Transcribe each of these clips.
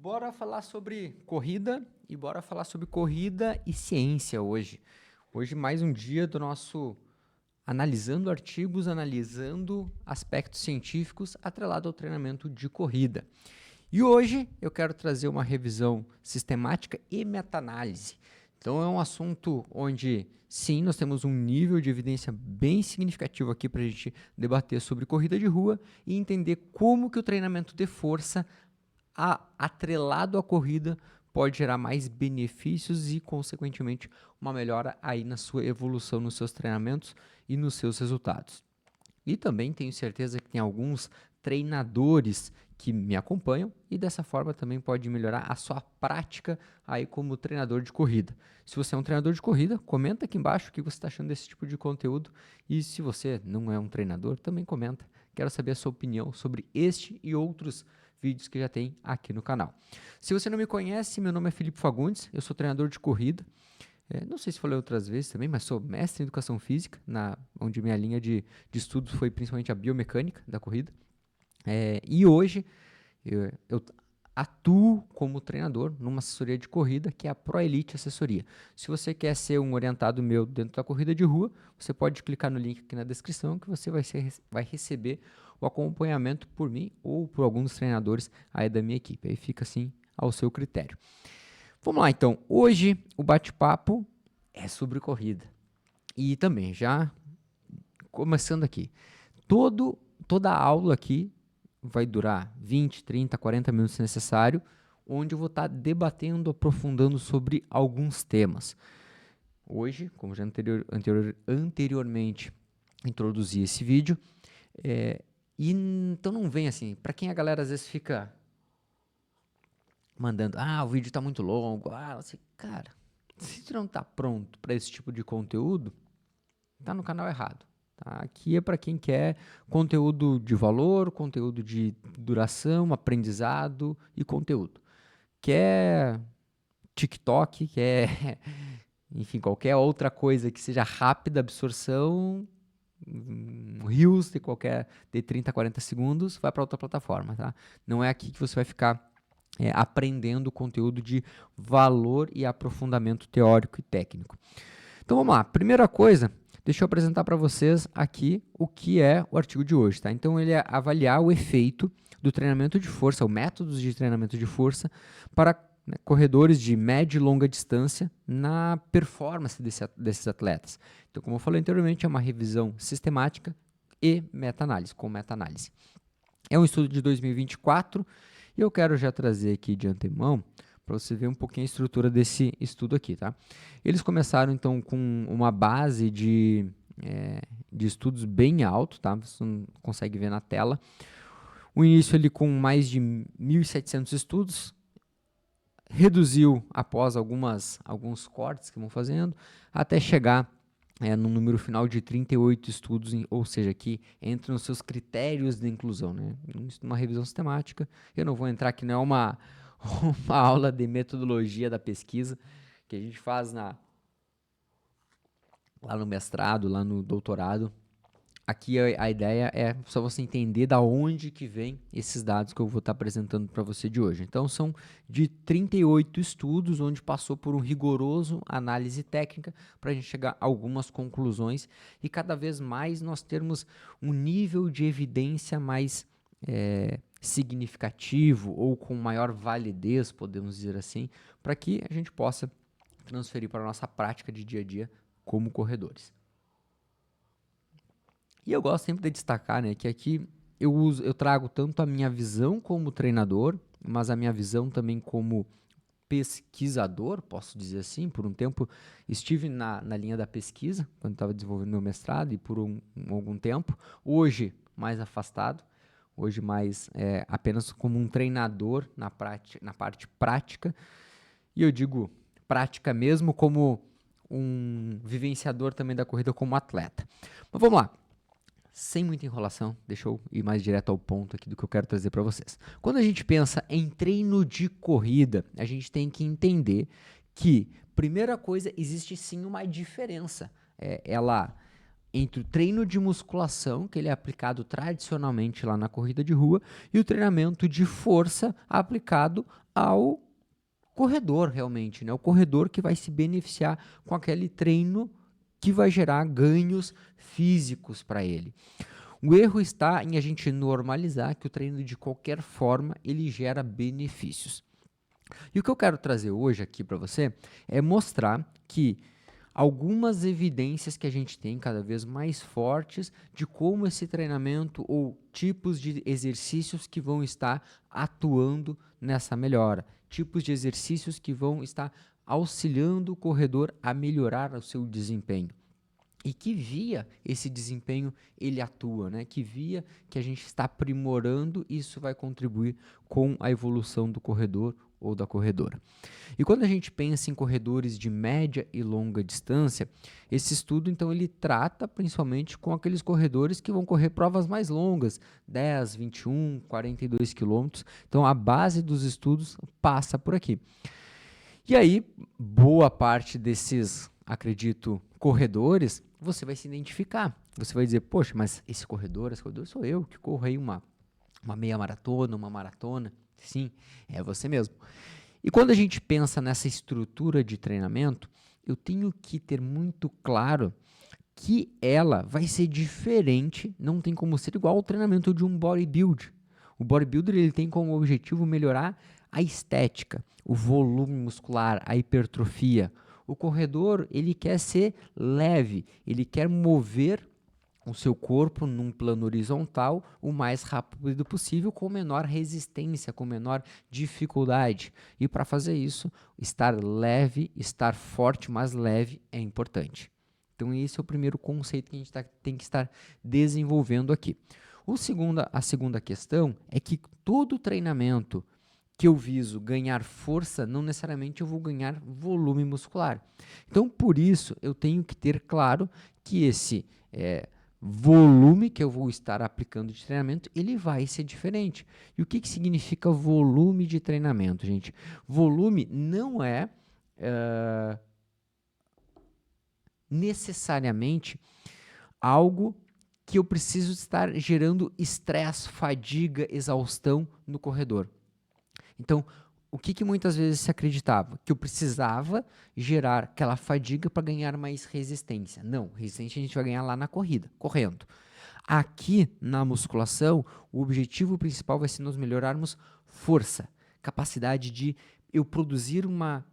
Bora falar sobre corrida e bora falar sobre corrida e ciência hoje. Hoje mais um dia do nosso analisando artigos, analisando aspectos científicos atrelado ao treinamento de corrida. E hoje eu quero trazer uma revisão sistemática e meta-análise. Então é um assunto onde, sim, nós temos um nível de evidência bem significativo aqui para a gente debater sobre corrida de rua e entender como que o treinamento de força atrelado à corrida pode gerar mais benefícios e, consequentemente, uma melhora aí na sua evolução, nos seus treinamentos e nos seus resultados. E também tenho certeza que tem alguns treinadores que me acompanham e dessa forma também pode melhorar a sua prática aí como treinador de corrida. Se você é um treinador de corrida, comenta aqui embaixo o que você está achando desse tipo de conteúdo e se você não é um treinador, também comenta. Quero saber a sua opinião sobre este e outros vídeos que já tem aqui no canal. Se você não me conhece, meu nome é Felipe Fagundes, eu sou treinador de corrida. Não sei se falei outras vezes também, mas sou mestre em educação física, onde minha linha de estudos foi principalmente a biomecânica da corrida. E hoje eu atuo como treinador numa assessoria de corrida que é a Pro Elite Assessoria. Se você quer ser um orientado meu dentro da corrida de rua, você pode clicar no link aqui na descrição que você vai receber o acompanhamento por mim ou por alguns treinadores aí da minha equipe. Aí fica assim ao seu critério. Vamos lá então, hoje o bate-papo é sobre corrida. E também, já começando aqui, toda a aula aqui vai durar 20, 30, 40 minutos se necessário, onde eu vou estar debatendo, aprofundando sobre alguns temas. Hoje, como já anteriormente introduzi esse vídeo, então não vem assim, para quem a galera às vezes fica mandando, o vídeo está muito longo, assim, cara, se você não está pronto para esse tipo de conteúdo, tá no canal errado. Tá? Aqui é para quem quer conteúdo de valor, conteúdo de duração, aprendizado e conteúdo. Quer TikTok, quer, enfim, qualquer outra coisa que seja rápida absorção, Reels de 30 a 40 segundos, vai para outra plataforma. Tá? Não é aqui que você vai ficar aprendendo conteúdo de valor e aprofundamento teórico e técnico. Então vamos lá, primeira coisa, deixa eu apresentar para vocês aqui o que é o artigo de hoje. Tá? Então ele é avaliar o efeito do treinamento de força, ou métodos de treinamento de força para corredores de média e longa distância na performance desses atletas. Então, como eu falei anteriormente, é uma revisão sistemática e meta-análise, com meta-análise. É um estudo de 2024 e eu quero já trazer aqui de antemão para você ver um pouquinho a estrutura desse estudo aqui. Tá? Eles começaram então com uma base de estudos bem alto, tá? Você não consegue ver na tela. O início ali com mais de 1.700 estudos, reduziu após alguns cortes que vão fazendo, até chegar no número final de 38 estudos, ou seja, que entram nos seus critérios de inclusão. Né? Uma revisão sistemática, eu não vou entrar aqui, não é uma aula de metodologia da pesquisa, que a gente faz lá no mestrado, lá no doutorado. Aqui a ideia é só você entender da onde que vem esses dados que eu vou estar apresentando para você de hoje. Então, são de 38 estudos, onde passou por um rigoroso análise técnica para a gente chegar a algumas conclusões e cada vez mais nós termos um nível de evidência mais significativo ou com maior validez, podemos dizer assim, para que a gente possa transferir para a nossa prática de dia a dia como corredores. E eu gosto sempre de destacar, né, que aqui eu trago tanto a minha visão como treinador, mas a minha visão também como pesquisador, posso dizer assim. Por um tempo estive na linha da pesquisa, quando estava desenvolvendo meu mestrado, e por algum tempo. Hoje, mais afastado. Hoje, mais apenas como um treinador na parte prática. E eu digo prática mesmo como um vivenciador também da corrida como atleta. Mas vamos lá. Sem muita enrolação, deixa eu ir mais direto ao ponto aqui do que eu quero trazer para vocês. Quando a gente pensa em treino de corrida, a gente tem que entender que, primeira coisa, existe sim uma diferença. Ela entre o treino de musculação, que ele é aplicado tradicionalmente lá na corrida de rua, e o treinamento de força aplicado ao corredor, realmente, né? O corredor que vai se beneficiar com aquele treino que vai gerar ganhos físicos para ele. O erro está em a gente normalizar que o treino, de qualquer forma, ele gera benefícios. E o que eu quero trazer hoje aqui para você é mostrar que algumas evidências que a gente tem cada vez mais fortes de como esse treinamento ou tipos de exercícios que vão estar atuando nessa melhora, tipos de exercícios que vão estar auxiliando o corredor a melhorar o seu desempenho. E que via esse desempenho ele atua, né? Que via que a gente está aprimorando, isso vai contribuir com a evolução do corredor ou da corredora. E quando a gente pensa em corredores de média e longa distância, esse estudo então ele trata principalmente com aqueles corredores que vão correr provas mais longas, 10, 21, 42 quilômetros. Então a base dos estudos passa por aqui. E aí, boa parte desses, acredito, corredores, você vai se identificar. Você vai dizer, poxa, mas esse corredor sou eu que corro aí uma meia maratona, uma maratona. Sim, é você mesmo. E quando a gente pensa nessa estrutura de treinamento, eu tenho que ter muito claro que ela vai ser diferente, não tem como ser igual ao treinamento de um bodybuilder. O bodybuilder ele tem como objetivo melhorar a estética, o volume muscular, a hipertrofia. O corredor ele quer ser leve, ele quer mover o seu corpo num plano horizontal o mais rápido possível, com menor resistência, com menor dificuldade. E para fazer isso, estar leve, estar forte, mas leve é importante. Então esse é o primeiro conceito que a gente tem que estar desenvolvendo aqui. A segunda questão é que todo treinamento que eu viso ganhar força, não necessariamente eu vou ganhar volume muscular. Então, por isso, eu tenho que ter claro que esse volume que eu vou estar aplicando de treinamento, ele vai ser diferente. E o que significa volume de treinamento, gente? Volume não é necessariamente algo que eu preciso estar gerando estresse, fadiga, exaustão no corredor. Então, o que muitas vezes se acreditava? Que eu precisava gerar aquela fadiga para ganhar mais resistência. Não, resistência a gente vai ganhar lá na corrida, correndo. Aqui na musculação, o objetivo principal vai ser nós melhorarmos força, capacidade de eu produzir uma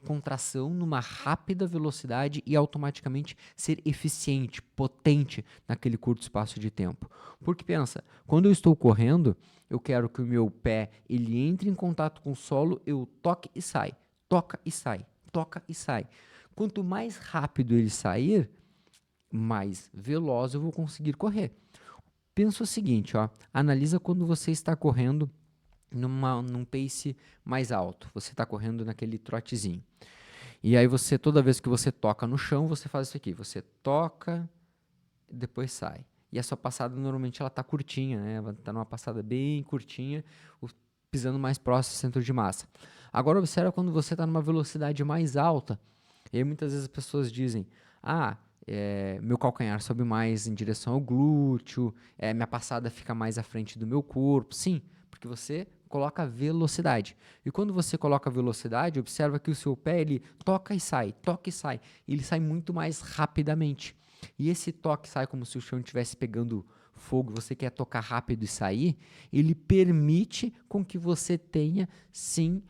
contração numa rápida velocidade e automaticamente ser eficiente, potente naquele curto espaço de tempo. Porque pensa, quando eu estou correndo, eu quero que o meu pé ele entre em contato com o solo, eu toque e sai, toca e sai, toca e sai. Quanto mais rápido ele sair, mais veloz eu vou conseguir correr. Pensa o seguinte, ó, analisa quando você está correndo num pace mais alto. Você está correndo naquele trotezinho. E aí você, toda vez que você toca no chão, você faz isso aqui. Você toca, depois sai. E a sua passada normalmente ela está curtinha, né? Ela está numa passada bem curtinha, pisando mais próximo do centro de massa. Agora observa quando você está numa velocidade mais alta. E aí muitas vezes as pessoas dizem, meu calcanhar sobe mais em direção ao glúteo, minha passada fica mais à frente do meu corpo. Sim, porque você coloca velocidade. E quando você coloca velocidade, observa que o seu pé ele toca e sai, ele sai muito mais rapidamente. E esse toque sai como se o chão estivesse pegando fogo, você quer tocar rápido e sair, ele permite com que você tenha, sim,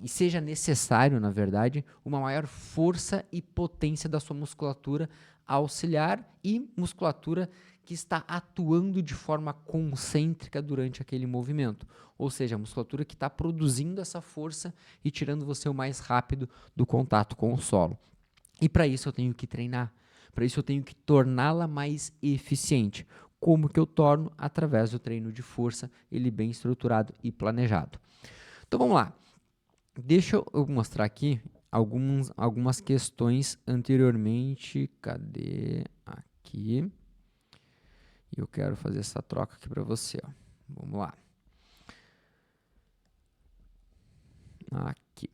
e seja necessário, na verdade, uma maior força e potência da sua musculatura auxiliar e musculatura que está atuando de forma concêntrica durante aquele movimento. Ou seja, a musculatura que está produzindo essa força e tirando você o mais rápido do contato com o solo. E para isso eu tenho que treinar. Para isso eu tenho que torná-la mais eficiente. Como que eu torno? Através do treino de força, ele bem estruturado e planejado. Então vamos lá. Deixa eu mostrar aqui algumas questões anteriormente. Cadê? Aqui. E eu quero fazer essa troca aqui para você. Ó. Vamos lá. Aqui.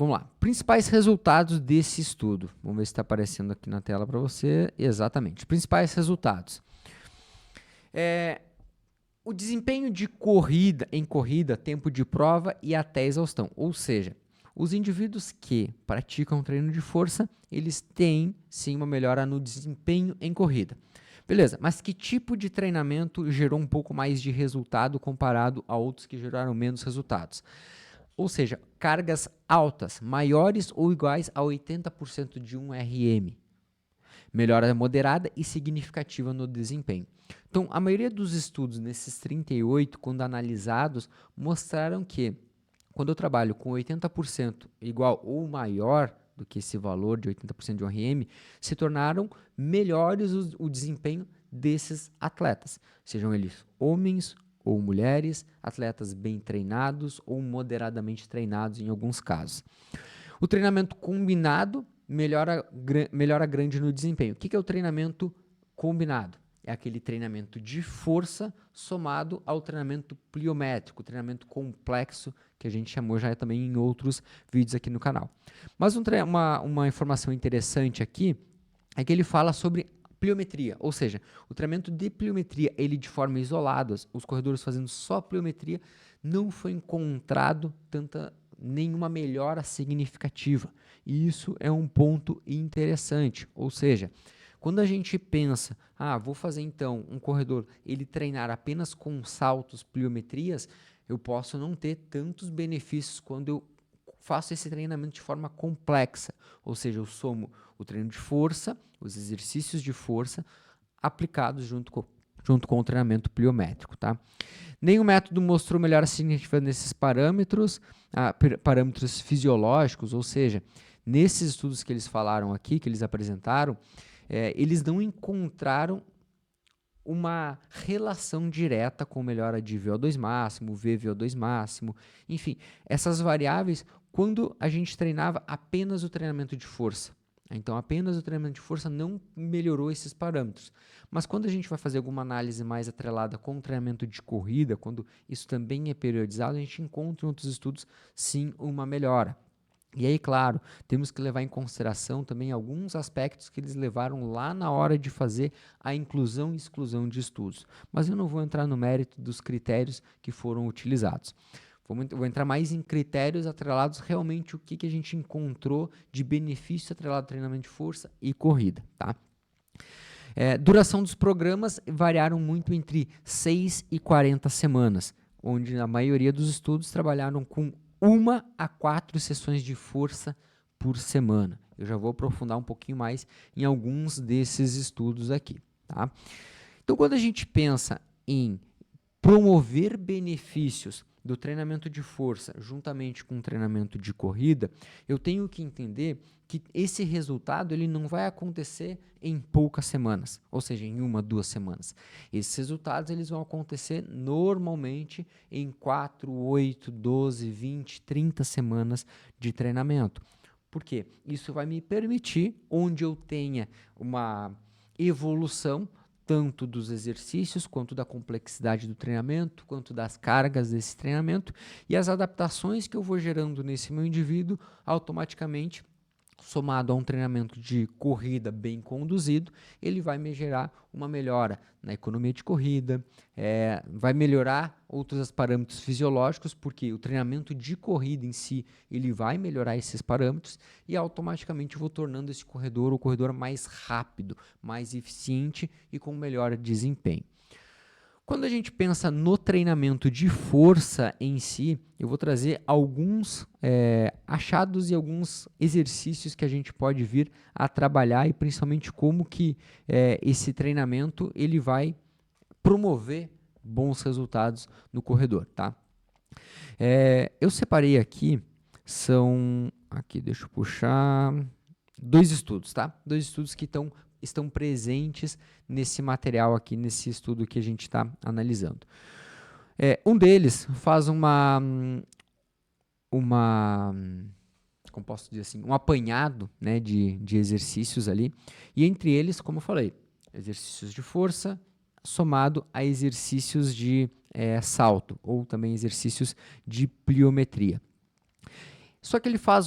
Vamos lá. Principais resultados desse estudo. Vamos ver se está aparecendo aqui na tela para você. Exatamente. Principais resultados. O desempenho de corrida, tempo de prova e até exaustão. Ou seja, os indivíduos que praticam treino de força, eles têm sim uma melhora no desempenho em corrida. Beleza, mas que tipo de treinamento gerou um pouco mais de resultado comparado a outros que geraram menos resultados? Ou seja, cargas altas, maiores ou iguais a 80% de um RM. Melhora moderada e significativa no desempenho. Então, a maioria dos estudos nesses 38, quando analisados, mostraram que quando eu trabalho com 80% igual ou maior do que esse valor de 80% de um RM, se tornaram melhores o desempenho desses atletas, sejam eles homens ou mulheres, atletas bem treinados ou moderadamente treinados em alguns casos. O treinamento combinado melhora grande no desempenho. O que é o treinamento combinado? É aquele treinamento de força somado ao treinamento pliométrico, treinamento complexo, que a gente chamou já também em outros vídeos aqui no canal. Mas uma informação interessante aqui é que ele fala sobre pliometria, ou seja, o treinamento de pliometria, ele de forma isolada, os corredores fazendo só pliometria, não foi encontrado nenhuma melhora significativa. E isso é um ponto interessante, ou seja, quando a gente pensa, vou fazer então um corredor, ele treinar apenas com saltos, pliometrias, eu posso não ter tantos benefícios quando eu faço esse treinamento de forma complexa, ou seja, eu somo o treino de força, os exercícios de força aplicados junto com o treinamento pliométrico, tá? Nenhum método mostrou melhora significativa nesses parâmetros, parâmetros fisiológicos, ou seja, nesses estudos que eles falaram aqui, que eles apresentaram, eles não encontraram uma relação direta com melhora de VO2 máximo, VVO2 máximo, enfim, essas variáveis quando a gente treinava apenas o treinamento de força. Então, apenas o treinamento de força não melhorou esses parâmetros. Mas quando a gente vai fazer alguma análise mais atrelada com o treinamento de corrida, quando isso também é periodizado, a gente encontra em outros estudos, sim, uma melhora. E aí, claro, temos que levar em consideração também alguns aspectos que eles levaram lá na hora de fazer a inclusão e exclusão de estudos. Mas eu não vou entrar no mérito dos critérios que foram utilizados. Vou entrar mais em critérios atrelados realmente o que a gente encontrou de benefício atrelado ao treinamento de força e corrida, tá? Duração dos programas variaram muito entre 6 e 40 semanas, onde a maioria dos estudos trabalharam com 1 a 4 sessões de força por semana. Eu já vou aprofundar um pouquinho mais em alguns desses estudos aqui, tá? Então, quando a gente pensa em promover benefícios do treinamento de força juntamente com o treinamento de corrida, eu tenho que entender que esse resultado ele não vai acontecer em poucas semanas, ou seja, em 1, 2 semanas. Esses resultados eles vão acontecer normalmente em 4, 8, 12, 20, 30 semanas de treinamento. Por quê? Isso vai me permitir, onde eu tenha uma evolução, tanto dos exercícios, quanto da complexidade do treinamento, quanto das cargas desse treinamento, e as adaptações que eu vou gerando nesse meu indivíduo, automaticamente, somado a um treinamento de corrida bem conduzido, ele vai me gerar uma melhora na economia de corrida, vai melhorar outros parâmetros fisiológicos, porque o treinamento de corrida em si, ele vai melhorar esses parâmetros e automaticamente vou tornando esse corredor o corredor mais rápido, mais eficiente e com melhor desempenho. Quando a gente pensa no treinamento de força em si, eu vou trazer alguns achados e alguns exercícios que a gente pode vir a trabalhar e principalmente como que esse treinamento ele vai promover bons resultados no corredor, tá? Eu separei aqui, deixa eu puxar, 2 estudos, tá? 2 estudos que estão presentes nesse material aqui, nesse estudo que a gente está analisando. Um deles faz como posso dizer assim, um apanhado, né, de exercícios ali, e entre eles, como eu falei, exercícios de força somado a exercícios de salto, ou também exercícios de pliometria. Só que ele faz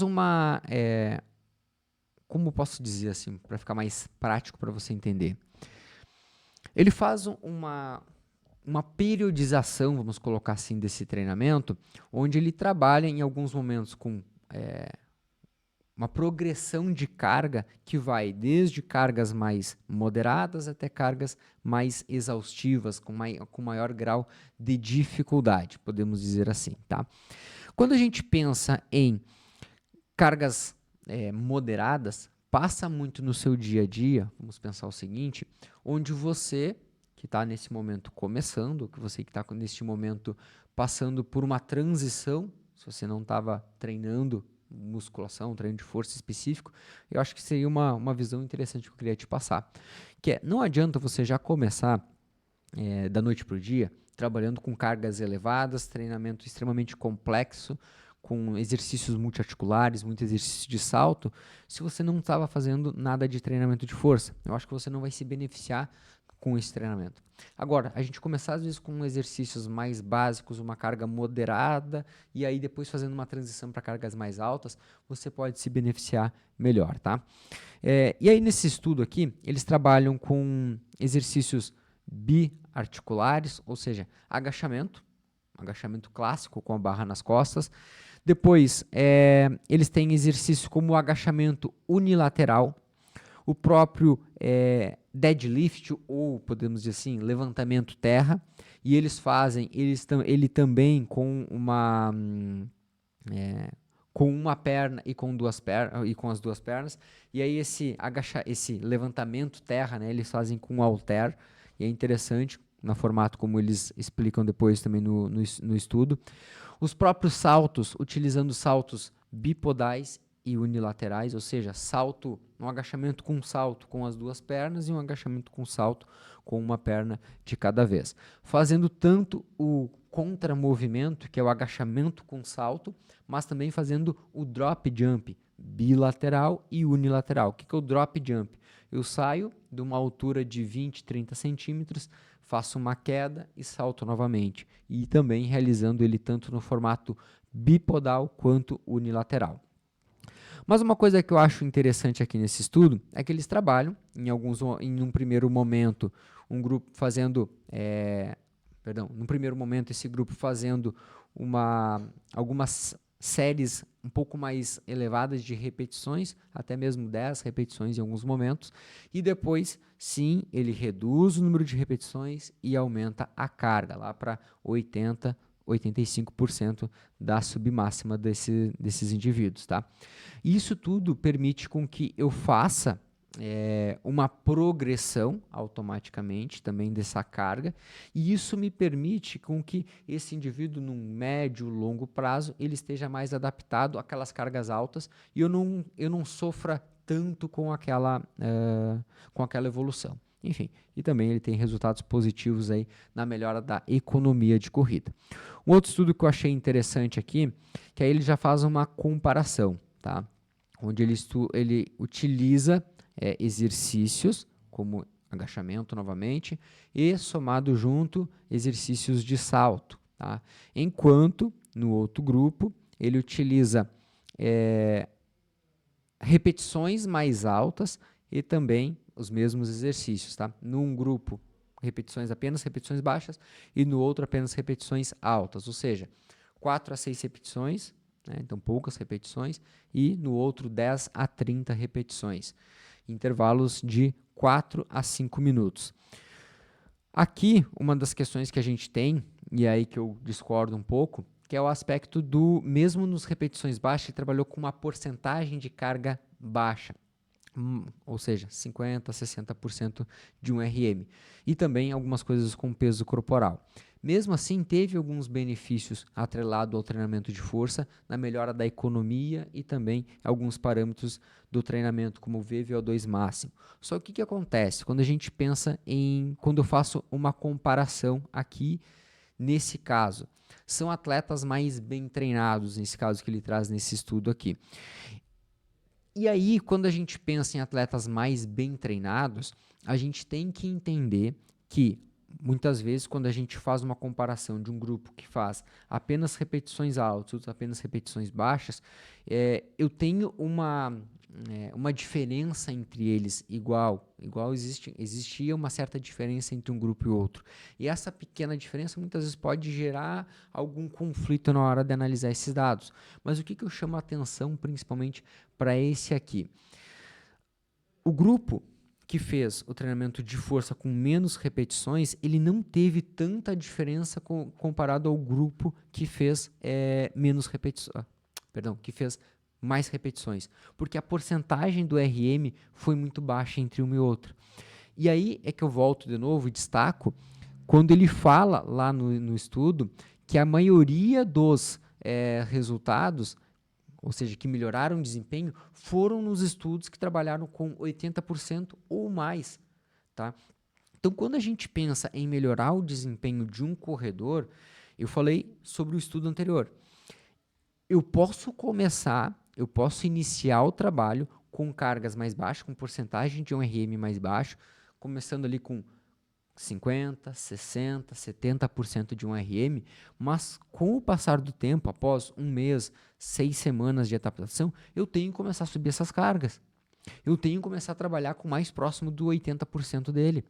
como posso dizer assim, para ficar mais prático para você entender? Ele faz uma periodização, vamos colocar assim, desse treinamento, onde ele trabalha em alguns momentos com uma progressão de carga que vai desde cargas mais moderadas até cargas mais exaustivas, com maior grau de dificuldade, podemos dizer assim, tá? Quando a gente pensa em cargas moderadas, passa muito no seu dia a dia, vamos pensar o seguinte, onde você que está nesse momento começando, que você que está neste momento passando por uma transição, se você não estava treinando musculação, treino de força específico, eu acho que seria uma visão interessante que eu queria te passar, que é, não adianta você já começar da noite para o dia, trabalhando com cargas elevadas, treinamento extremamente complexo, com exercícios multiarticulares, muito exercício de salto, se você não estava fazendo nada de treinamento de força. Eu acho que você não vai se beneficiar com esse treinamento. Agora, a gente começar às vezes com exercícios mais básicos, uma carga moderada, e aí depois fazendo uma transição para cargas mais altas, você pode se beneficiar melhor, tá? E aí nesse estudo aqui, eles trabalham com exercícios biarticulares, ou seja, agachamento clássico com a barra nas costas. Depois, eles têm exercício como o agachamento unilateral, o próprio deadlift, ou podemos dizer assim, levantamento terra, e eles fazem ele também com uma perna e com as duas pernas, e aí esse levantamento terra, né, eles fazem com halter, e é interessante no formato como eles explicam depois também no estudo. Os próprios saltos, utilizando saltos bipodais e unilaterais, ou seja, um agachamento com as duas pernas e um agachamento com salto com uma perna de cada vez. Fazendo tanto o contramovimento, que é o agachamento com salto, mas também fazendo o drop jump bilateral e unilateral. O que é o drop jump? Eu saio de uma altura de 20, 30 centímetros, faço uma queda e salto novamente. E também realizando ele tanto no formato bipodal quanto unilateral. Mas uma coisa que eu acho interessante aqui nesse estudo é que eles trabalham, em um primeiro momento, num primeiro momento, esse grupo fazendo algumas séries um pouco mais elevadas de repetições, até mesmo 10 repetições em alguns momentos, e depois, sim, ele reduz o número de repetições e aumenta a carga, lá para 85% da submáxima desses indivíduos, tá? Isso tudo permite com que eu faça uma progressão automaticamente também dessa carga, e isso me permite com que esse indivíduo, num médio, longo prazo, ele esteja mais adaptado àquelas cargas altas e eu não sofra tanto com aquela evolução. Enfim, e também ele tem resultados positivos aí na melhora da economia de corrida. Um outro estudo que eu achei interessante aqui, que aí ele já faz uma comparação, tá? Onde ele utiliza exercícios, como agachamento novamente, e somado junto, exercícios de salto. Tá? Enquanto, no outro grupo, ele utiliza repetições mais altas e também os mesmos exercícios. Tá? Num grupo, apenas repetições baixas, e no outro apenas repetições altas, ou seja, 4 a 6 repetições, né? Então poucas repetições, e no outro 10 a 30 repetições. Intervalos de 4 a 5 minutos. Aqui, uma das questões que a gente tem, e é aí que eu discordo um pouco, que é o aspecto mesmo nos repetições baixas, ele trabalhou com uma porcentagem de carga baixa, ou seja, 50% a 60% de um RM, e também algumas coisas com peso corporal. Mesmo assim, teve alguns benefícios atrelados ao treinamento de força na melhora da economia e também alguns parâmetros do treinamento, como o VO2 máximo. Só que o que acontece quando a gente pensa quando eu faço uma comparação aqui, nesse caso? São atletas mais bem treinados, nesse caso que ele traz nesse estudo aqui. E aí, quando a gente pensa em atletas mais bem treinados, a gente tem que entender que muitas vezes, quando a gente faz uma comparação de um grupo que faz apenas repetições altas, outros apenas repetições baixas, eu tenho uma diferença entre eles igual existia uma certa diferença entre um grupo e outro. E essa pequena diferença muitas vezes pode gerar algum conflito na hora de analisar esses dados. Mas o que eu chamo a atenção principalmente para esse aqui? O grupo que fez o treinamento de força com menos repetições, ele não teve tanta diferença comparado ao grupo que fez menos repetições, que fez mais repetições, porque a porcentagem do RM foi muito baixa entre uma e outra. E aí é que eu volto de novo e destaco quando ele fala lá no estudo que a maioria dos resultados, ou seja, que melhoraram o desempenho, foram nos estudos que trabalharam com 80% ou mais, tá? Então, quando a gente pensa em melhorar o desempenho de um corredor, eu falei sobre o estudo anterior. Eu posso iniciar o trabalho com cargas mais baixas, com porcentagem de um RM mais baixo, começando ali com 50%, 60%, 70% de um RM, mas com o passar do tempo, após um mês, 6 semanas de adaptação, eu tenho que começar a subir essas cargas. Eu tenho que começar a trabalhar com mais próximo do 80% dele.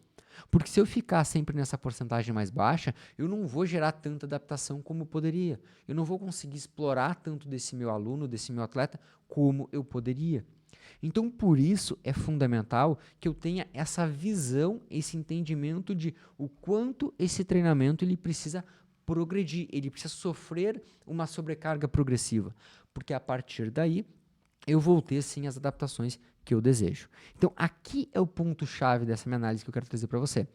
Porque se eu ficar sempre nessa porcentagem mais baixa, eu não vou gerar tanta adaptação como eu poderia. Eu não vou conseguir explorar tanto desse meu aluno, desse meu atleta, como eu poderia. Então, por isso, é fundamental que eu tenha essa visão, esse entendimento de o quanto esse treinamento ele precisa progredir, ele precisa sofrer uma sobrecarga progressiva, porque a partir daí eu vou ter sim as adaptações que eu desejo. Então, aqui é o ponto-chave dessa minha análise que eu quero trazer para você.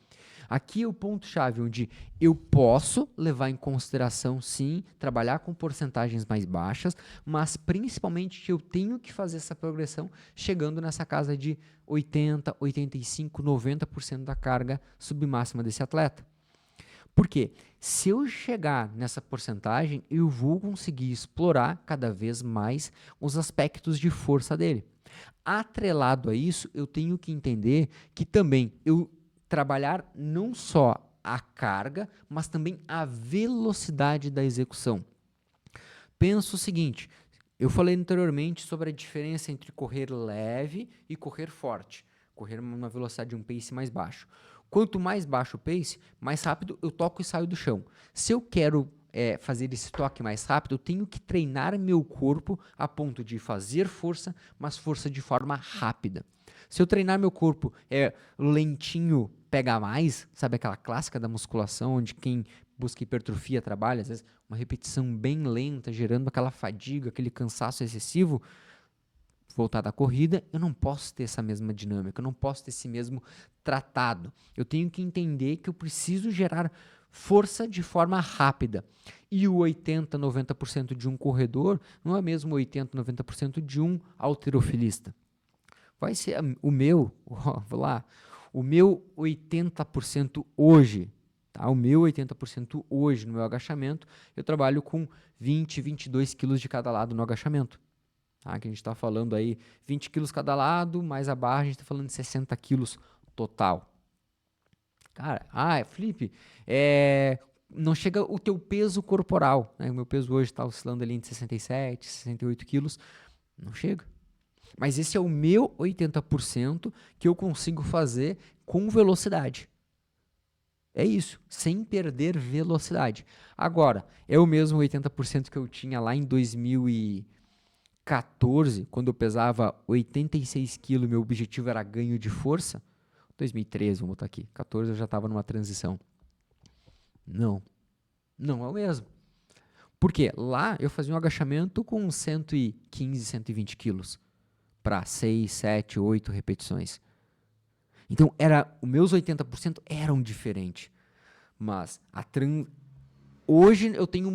Aqui é o ponto-chave onde eu posso levar em consideração, sim, trabalhar com porcentagens mais baixas, mas principalmente que eu tenho que fazer essa progressão chegando nessa casa de 80, 85, 90% da carga submáxima desse atleta. Por quê? Se eu chegar nessa porcentagem, eu vou conseguir explorar cada vez mais os aspectos de força dele. Atrelado a isso, eu tenho que entender que também eu trabalhar não só a carga, mas também a velocidade da execução. Penso o seguinte, eu falei anteriormente sobre a diferença entre correr leve e correr forte, correr numa velocidade de um pace mais baixo. Quanto mais baixo o pace, mais rápido eu toco e saio do chão. Se eu quero fazer esse toque mais rápido, eu tenho que treinar meu corpo a ponto de fazer força, mas força de forma rápida. Se eu treinar meu corpo lentinho, pega mais, sabe aquela clássica da musculação, onde quem busca hipertrofia trabalha, às vezes uma repetição bem lenta, gerando aquela fadiga, aquele cansaço excessivo, voltada à corrida, eu não posso ter essa mesma dinâmica, eu não posso ter esse mesmo tratado. Eu tenho que entender que eu preciso gerar força de forma rápida. E o 80%, 90% de um corredor não é mesmo 80%, 90% de um halterofilista. Vai ser o meu, vou lá, o meu 80% hoje, tá? O meu 80% hoje no meu agachamento, eu trabalho com 20, 22 quilos de cada lado no agachamento. Tá? Que a gente está falando aí 20 quilos cada lado, mais a barra a gente está falando de 60 quilos total. Cara, Felipe, não chega o teu peso corporal, né? O meu peso hoje está oscilando ali entre 67, 68 quilos, não chega. Mas esse é o meu 80% que eu consigo fazer com velocidade. É isso, sem perder velocidade. Agora, é o mesmo 80% que eu tinha lá em 2014, quando eu pesava 86 quilos, meu objetivo era ganho de força. 2013, vamos botar aqui. 14 eu já estava numa transição. Não é o mesmo. Por quê? Lá eu fazia um agachamento com 115, 120 quilos para 6, 7, 8 repetições. Então, os meus 80% eram diferentes. Mas hoje eu tenho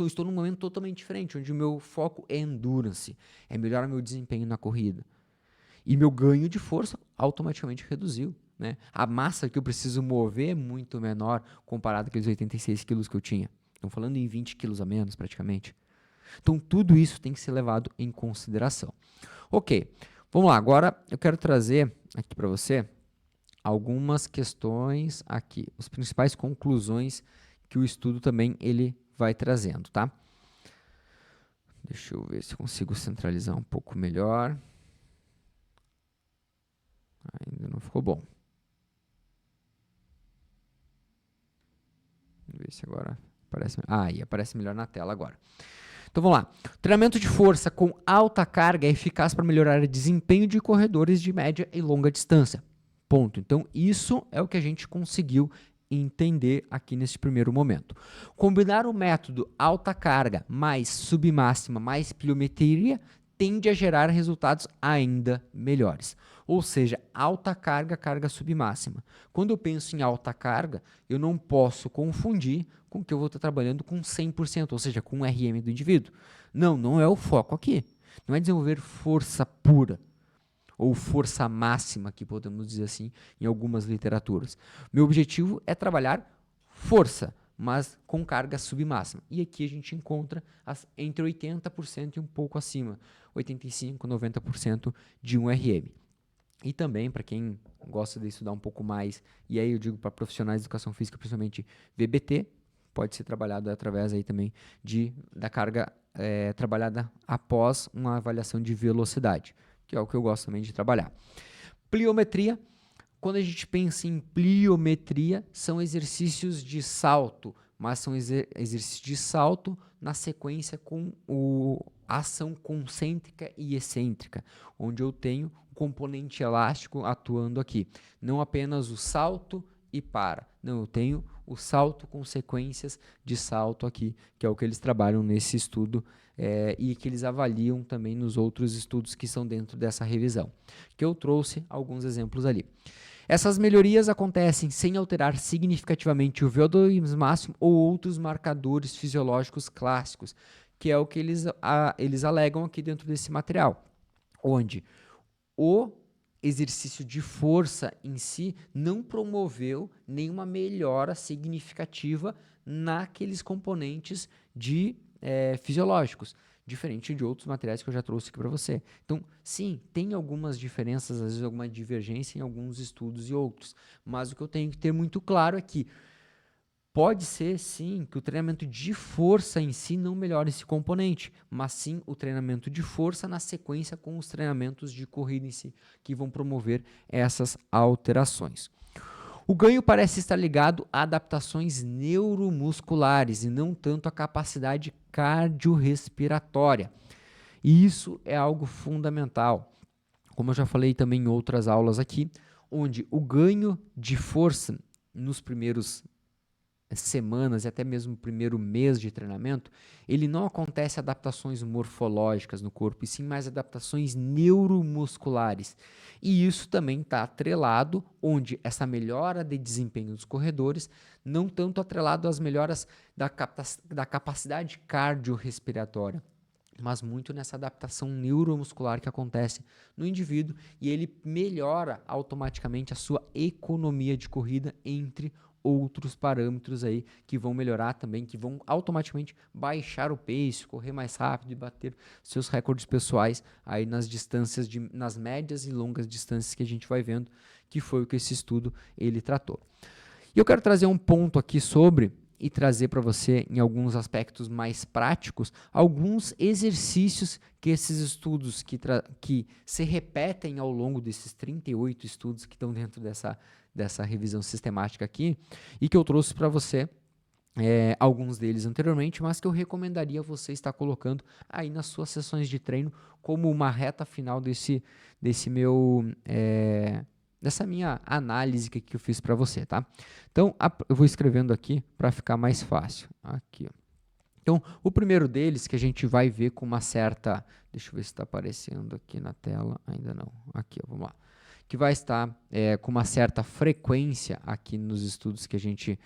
estou num momento totalmente diferente, onde o meu foco é endurance, é melhorar meu desempenho na corrida. E meu ganho de força automaticamente reduziu. Né? A massa que eu preciso mover é muito menor comparado com aqueles 86 quilos que eu tinha. Estamos falando em 20 quilos a menos, praticamente. Então, tudo isso tem que ser levado em consideração. Ok, vamos lá. Agora, eu quero trazer aqui para você algumas questões aqui, as principais conclusões que o estudo também ele vai trazendo, tá? Deixa eu ver se eu consigo centralizar um pouco melhor. Ainda não ficou bom. Vamos ver se agora aparece. Aí aparece melhor na tela agora. Então vamos lá. Treinamento de força com alta carga é eficaz para melhorar o desempenho de corredores de média e longa distância. Ponto. Então isso é o que a gente conseguiu entender aqui nesse primeiro momento. Combinar o método alta carga mais submáxima mais pliometria tende a gerar resultados ainda melhores. Ou seja, alta carga, carga submáxima. Quando eu penso em alta carga, eu não posso confundir com que eu vou estar trabalhando com 100%, ou seja, com o RM do indivíduo. Não, não é o foco aqui. Não é desenvolver força pura ou força máxima, que podemos dizer assim, em algumas literaturas. Meu objetivo é trabalhar força, mas com carga submáxima. E aqui a gente encontra entre 80% e um pouco acima, 85%, 90% de um RM. E também, para quem gosta de estudar um pouco mais, e aí eu digo para profissionais de educação física, principalmente VBT, pode ser trabalhado através aí também da carga trabalhada após uma avaliação de velocidade, que é o que eu gosto também de trabalhar. Pliometria. Quando a gente pensa em pliometria, são exercícios de salto, mas são exercícios de salto na sequência com a ação concêntrica e excêntrica, onde eu tenho o componente elástico atuando aqui. Não apenas o salto e para. Não, eu tenho o salto com sequências de salto aqui, que é o que eles trabalham nesse estudo e que eles avaliam também nos outros estudos que são dentro dessa revisão, que eu trouxe alguns exemplos ali. Essas melhorias acontecem sem alterar significativamente o VO2 máximo ou outros marcadores fisiológicos clássicos, que é o que eles alegam aqui dentro desse material, onde o exercício de força em si não promoveu nenhuma melhora significativa naqueles componentes fisiológicos, diferente de outros materiais que eu já trouxe aqui para você. Então, sim, tem algumas diferenças, às vezes alguma divergência em alguns estudos e outros, mas o que eu tenho que ter muito claro é que pode ser, sim, que o treinamento de força em si não melhore esse componente, mas sim o treinamento de força na sequência com os treinamentos de corrida em si, que vão promover essas alterações. O ganho parece estar ligado a adaptações neuromusculares e não tanto à capacidade cardiorrespiratória. E isso é algo fundamental. Como eu já falei também em outras aulas aqui, onde o ganho de força nos primeiros semanas e até mesmo o primeiro mês de treinamento, ele não acontece adaptações morfológicas no corpo, e sim mais adaptações neuromusculares. E isso também está atrelado, onde essa melhora de desempenho dos corredores, não tanto atrelado às melhoras da capacidade cardiorrespiratória, mas muito nessa adaptação neuromuscular que acontece no indivíduo, e ele melhora automaticamente a sua economia de corrida, entre outros parâmetros aí que vão melhorar também, que vão automaticamente baixar o pace, correr mais rápido e bater seus recordes pessoais aí nas distâncias, nas médias e longas distâncias que a gente vai vendo, que foi o que esse estudo ele tratou. E eu quero trazer um ponto aqui sobre e trazer para você, em alguns aspectos mais práticos, alguns exercícios que esses estudos que se repetem ao longo desses 38 estudos que estão dentro dessa revisão sistemática aqui, e que eu trouxe para você alguns deles anteriormente, mas que eu recomendaria você estar colocando aí nas suas sessões de treino como uma reta final dessa minha análise que eu fiz para você, tá? Então, eu vou escrevendo aqui para ficar mais fácil. Aqui, ó. Então, o primeiro deles que a gente vai ver com uma certa... Deixa eu ver se está aparecendo aqui na tela. Ainda não. Aqui, ó, vamos lá. Que vai estar com uma certa frequência aqui nos estudos que a gente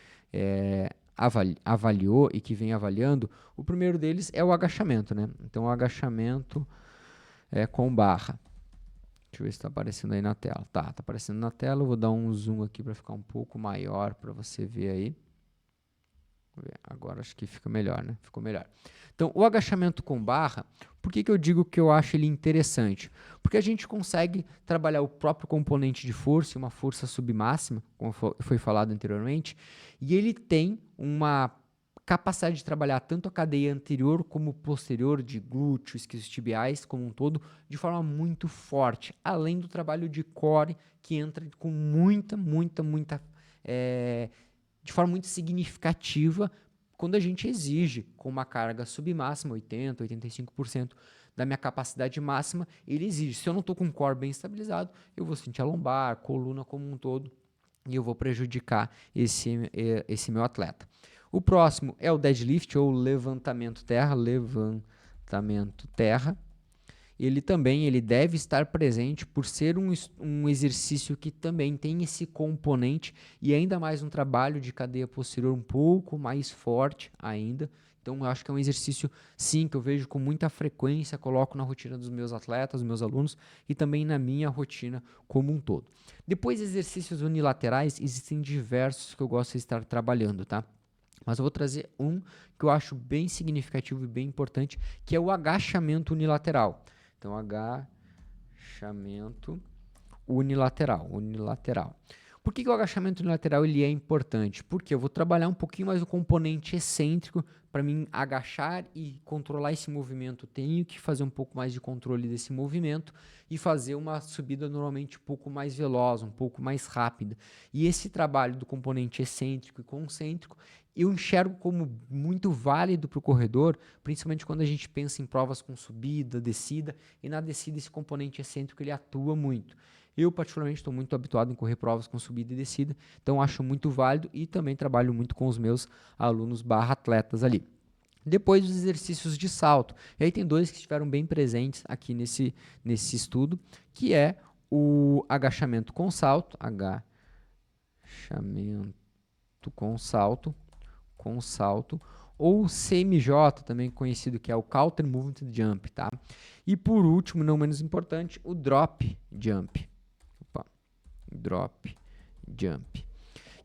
avaliou e que vem avaliando. O primeiro deles é o agachamento, né? Então, o agachamento com barra. Deixa eu ver se está aparecendo aí na tela. Tá aparecendo na tela. Eu vou dar um zoom aqui para ficar um pouco maior para você ver aí. Agora acho que fica melhor, né? Ficou melhor. Então, o agachamento com barra, Por que eu digo que eu acho ele interessante? Porque a gente consegue trabalhar o próprio componente de força, uma força submáxima, como foi falado anteriormente, e ele tem uma capacidade de trabalhar tanto a cadeia anterior como posterior de glúteos, isquiotibiais como um todo, de forma muito forte, além do trabalho de core, que entra com de forma muito significativa quando a gente exige com uma carga submáxima, 80%, 85% da minha capacidade máxima, ele exige. Se eu não estou com o core bem estabilizado, eu vou sentir a lombar, coluna como um todo, e eu vou prejudicar esse meu atleta. O próximo é o deadlift ou levantamento terra, ele deve estar presente por ser um exercício que também tem esse componente e ainda mais um trabalho de cadeia posterior um pouco mais forte ainda. Então, eu acho que é um exercício, sim, que eu vejo com muita frequência, coloco na rotina dos meus atletas, dos meus alunos e também na minha rotina como um todo. Depois, exercícios unilaterais, existem diversos que eu gosto de estar trabalhando, tá? Mas eu vou trazer um que eu acho bem significativo e bem importante, que é o agachamento unilateral. Então, agachamento unilateral. Por que o agachamento unilateral ele é importante? Porque eu vou trabalhar um pouquinho mais o componente excêntrico para mim agachar e controlar esse movimento. Tenho que fazer um pouco mais de controle desse movimento e fazer uma subida normalmente um pouco mais veloz, um pouco mais rápida. E esse trabalho do componente excêntrico e concêntrico eu enxergo como muito válido para o corredor, principalmente quando a gente pensa em provas com subida, descida, e na descida esse componente excêntrico ele atua muito. Eu, particularmente, estou muito habituado em correr provas com subida e descida, então acho muito válido e também trabalho muito com os meus alunos /atletas ali. Depois os exercícios de salto. E aí tem dois que estiveram bem presentes aqui nesse estudo, que é o agachamento com salto, ou CMJ, também conhecido que é o Counter Movement Jump, tá? E por último, não menos importante, o Drop Jump. Drop Jump.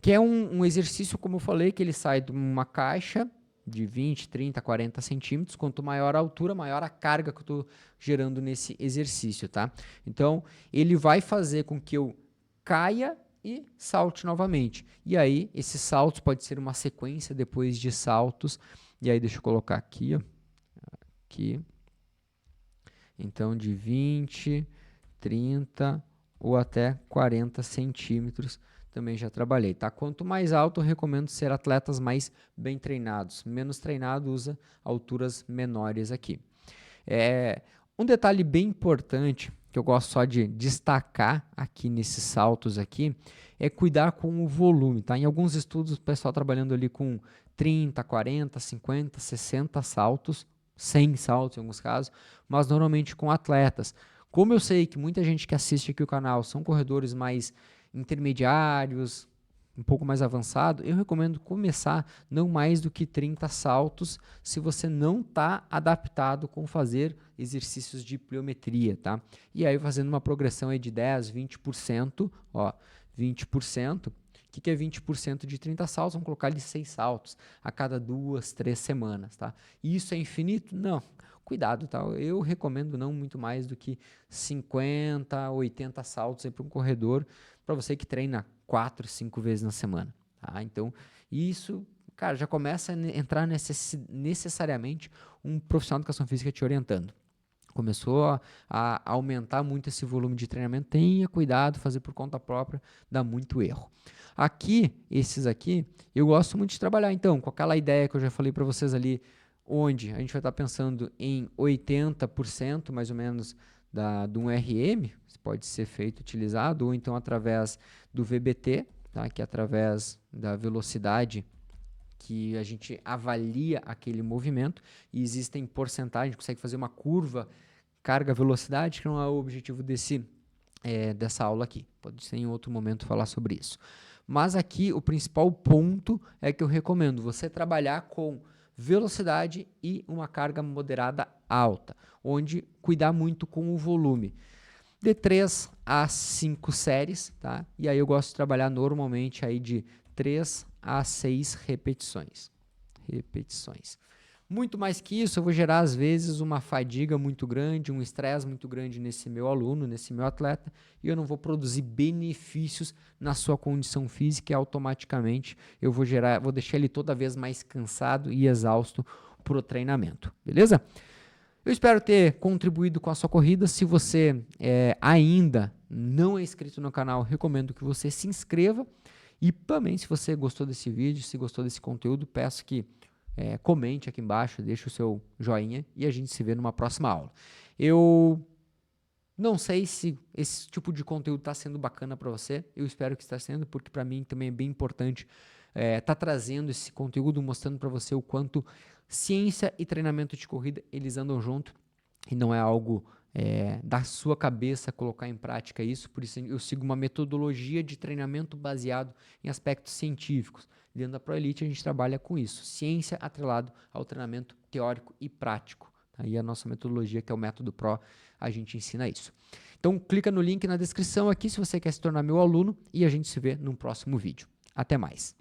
Que é um exercício, como eu falei, que ele sai de uma caixa de 20, 30, 40 centímetros. Quanto maior a altura, maior a carga que eu estou gerando nesse exercício, tá? Então, ele vai fazer com que eu caia e salte novamente. E aí, esses saltos pode ser uma sequência depois de saltos. E aí, deixa eu colocar aqui, ó. Aqui. Então, de 20, 30 ou até 40 centímetros também já trabalhei, tá? Quanto mais alto, eu recomendo ser atletas mais bem treinados. Menos treinado usa alturas menores aqui. Um detalhe bem importante que eu gosto só de destacar aqui nesses saltos aqui é cuidar com o volume, tá? Em alguns estudos, o pessoal trabalhando ali com 30, 40, 50, 60 saltos, 100 saltos em alguns casos, mas normalmente com atletas. Como eu sei que muita gente que assiste aqui o canal são corredores mais intermediários, um pouco mais avançado, eu recomendo começar não mais do que 30 saltos se você não está adaptado com fazer exercícios de pliometria, tá? E aí fazendo uma progressão aí de 10, 20%, ó, 20%. O que é 20% de 30 saltos? Vamos colocar ali 6 saltos a cada 2, 3 semanas, tá? E isso é infinito? Não. Cuidado, tá? Eu recomendo não muito mais do que 50, 80 saltos para um corredor, para você que treina 4, 5 vezes na semana, tá? Então, isso, cara, já começa a entrar necessariamente um profissional de educação física te orientando. Começou a aumentar muito esse volume de treinamento, tenha cuidado, fazer por conta própria dá muito erro. Aqui, esses aqui, eu gosto muito de trabalhar, então, com aquela ideia que eu já falei para vocês ali, onde a gente vai estar pensando em 80% mais ou menos de um RM, pode ser feito, utilizado, ou então através do VBT, tá? Que é através da velocidade que a gente avalia aquele movimento, e existem porcentagens, a gente consegue fazer uma curva carga-velocidade, que não é o objetivo dessa aula aqui. Pode ser em outro momento falar sobre isso. Mas aqui o principal ponto é que eu recomendo você trabalhar com velocidade e uma carga moderada alta, onde cuidar muito com o volume. De 3 a 5 séries, tá? E aí eu gosto de trabalhar normalmente aí de 3 a 6 repetições. Muito mais que isso, eu vou gerar, às vezes, uma fadiga muito grande, um estresse muito grande nesse meu aluno, nesse meu atleta, e eu não vou produzir benefícios na sua condição física e automaticamente eu vou deixar ele toda vez mais cansado e exausto para o treinamento, beleza? Eu espero ter contribuído com a sua corrida. Se você ainda não é inscrito no canal, recomendo que você se inscreva. E também, se você gostou desse vídeo, se gostou desse conteúdo, peço que comente aqui embaixo, deixe o seu joinha e a gente se vê numa próxima aula. Eu não sei se esse tipo de conteúdo está sendo bacana para você, eu espero que está sendo, porque para mim também é bem importante estar trazendo esse conteúdo, mostrando para você o quanto ciência e treinamento de corrida, eles andam junto e não é algo da sua cabeça colocar em prática isso, por isso eu sigo uma metodologia de treinamento baseado em aspectos científicos. Dentro da ProElite a gente trabalha com isso, ciência atrelado ao treinamento teórico e prático. Tá? E a nossa metodologia, que é o método Pro, a gente ensina isso. Então clica no link na descrição aqui se você quer se tornar meu aluno e a gente se vê no próximo vídeo. Até mais!